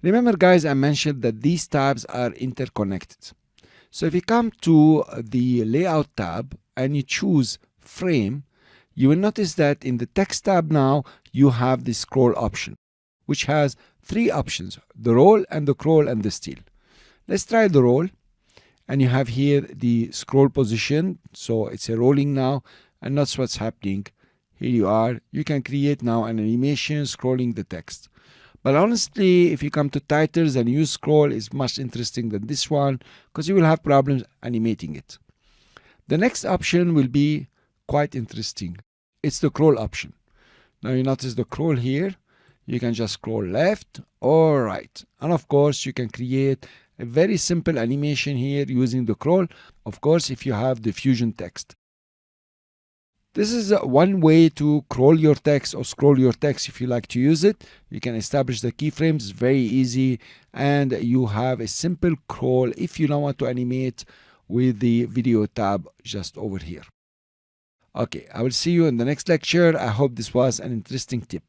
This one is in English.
Remember guys, I mentioned that these tabs are interconnected. So if you come to the layout tab and you choose frame, you will notice that in the text tab now you have the scroll option, which has three options: the roll and the scroll and the steal. Let's try the roll, and you have here the scroll position, so it's a rolling now, and that's what's happening. Here you are. You can create now an animation scrolling the text. But honestly, if you come to titles and use scroll, is much interesting than this one, because you will have problems animating it. The next option will be quite interesting. It's the scroll option. Now you notice the scroll here. You can just scroll left or right. And of course, you can create a very simple animation here using the scroll. Of course, if you have the Fusion text. This is one way to scroll your text or scroll your text if you like to use it. You can establish the keyframes, it's very easy, and you have a simple scroll if you don't want to animate with the video tab just over here. Okay, I will see you in the next lecture. I hope this was an interesting tip.